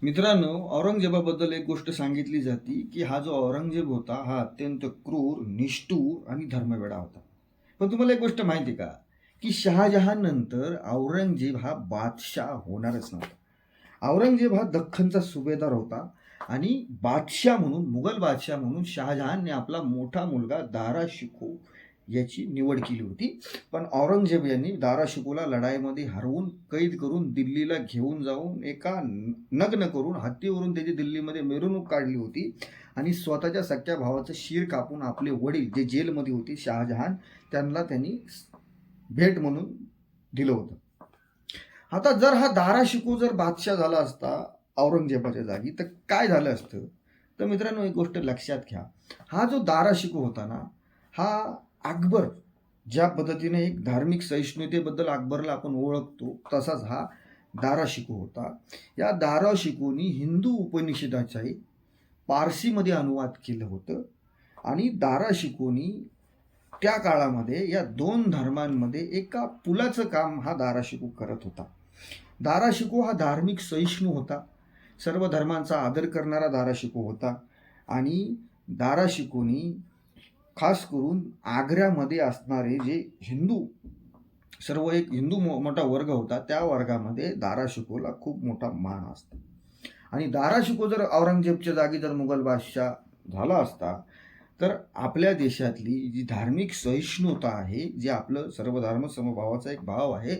मित्रांनो, औरंगजेबाबद्दल एक गोष्ट सांगितली जाते की हा जो औरंगजेब होता हा अत्यंत क्रूर, निष्ठुर आणि धर्मवेडा होता. पण तुम्हाला एक गोष्ट माहिती आहे का, की शहाजहान नंतर औरंगजेब हा बादशाह होणारच नव्हता. औरंगजेब हा दख्खनचा सुभेदार होता आणि बादशाह म्हणून, मुघल बादशाह म्हणून शहाजहानने आपला मोठा मुलगा दारा शिकोह याची निवड केली होती. पण औरंगजेब यांनी दारा शिकोहला लढाईमध्ये हरवून कैद करून दिल्लीला घेऊन जाऊन एका नग्न करून हत्तीवरून त्याची दिल्लीमध्ये मिरवणूक काढली होती आणि स्वतःच्या सख्या भावाचं शिर कापून आपले वडील जे जेलमध्ये होते शहाजहान त्यांना त्यांनी भेट म्हणून दिलं होतं. आता जर हा दारा शिकोह जर बादशाह झाला असता औरंगजेबाच्या जागी तर काय झालं असतं. तर मित्रांनो, एक गोष्ट लक्षात घ्या, हा जो दारा शिकोह होता ना, हा अकबर ज्या पद्धतीने एक धार्मिक सहिष्णुतेबद्दल अकबरला आपण ओळखतो तसाच हा दारा शिकोह होता. या दारा शिकोहनी हिंदू उपनिषदाचाही पारसीमध्ये अनुवाद केलं होतं आणि दारा शिकोहनी त्या काळामध्ये या दोन धर्मांमध्ये एका पुलाचं काम हा दारा शिकोह करत होता. दारा शिकोह हा धार्मिक सहिष्णू होता, सर्व धर्मांचा आदर करणारा दारा शिकोह होता आणि दारा शिकोहनी खास करून आग्र्यामध्ये असणारे जे हिंदू सर्व एक हिंदू मोठा वर्ग होता, त्या वर्गामध्ये दारा शिकोहला खूप मोठा मान असतो. आणि दारा शिकोह जर औरंगजेबच्या जागी जर मुघल बादशाह झाला असता तर आपल्या देशातली जी धार्मिक सहिष्णुता आहे, जे आपलं सर्वधर्म समभावाचा एक भाव आहे,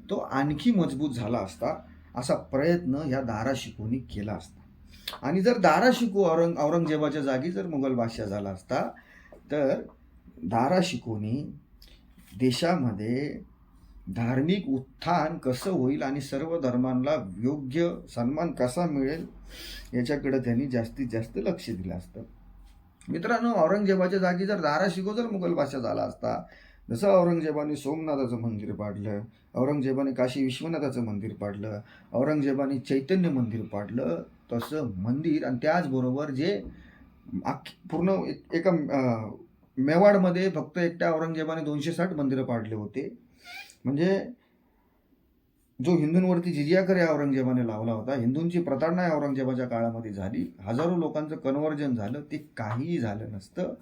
तो आणखी मजबूत झाला असता. असा प्रयत्न या दारा शिकोहनी केला असता. आणि जर दारा शिकोह औरंगजेबाच्या जागी जर मुघल बादशाह झाला असता तर दारा शिकोहनी देशामध्ये धार्मिक उत्थान कसं होईल आणि सर्व धर्मांना योग्य सन्मान कसा मिळेल याच्याकडे त्यांनी जास्तीत जास्त लक्ष दिलं असतं. मित्रांनो, औरंगजेबाच्या जागी जर दारा शिकोह जर मुघल बादशाह झाला असता, जसं औरंगजेबाने सोमनाथाचं मंदिर पाडलं, औरंगजेबाने काशी विश्वनाथाचं मंदिर पाडलं, औरंगजेबाने चैतन्य मंदिर पाडलं, तसं मंदिर आणि त्याचबरोबर जे पूर्ण एका मेवाडमध्ये फक्त एकट्या औरंगजेबाने 260 मंदिरं पाडले होते. म्हणजे जो हिंदूंवरती जिजिया कर या औरंगजेबाने लावला होता, हिंदूंची प्रताडणा या औरंगजेबाच्या काळामध्ये झाली, हजारो लोकांचं कन्व्हर्जन झालं, ते काहीही झालं नसतं.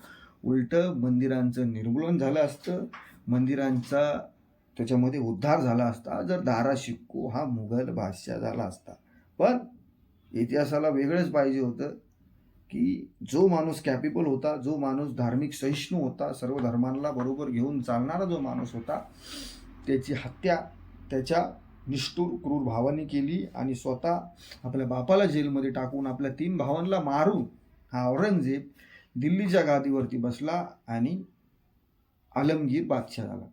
उलटं मंदिरांचं निर्मूलन झालं असतं, मंदिरांचा त्याच्यामध्ये उद्धार झाला असता जर दारा शिकोह हा मुघल बादशाह झाला असता. पण इतिहासाला वेगळंच पाहिजे होतं की जो माणूस कॅपेबल होता, जो माणूस धार्मिक सहिष्णू होता, सर्व धर्मांना बरोबर घेऊन चालणारा जो माणूस होता, त्याची हत्या त्याच्या निष्ठुर क्रूर भावाने केली आणि स्वतः आपल्या बापाला जेलमध्ये टाकून आपल्या 3 भावांना मारून हा औरंगजेब दिल्लीच्या गादीवरती बसला आणि आलमगीर बादशाह झाला.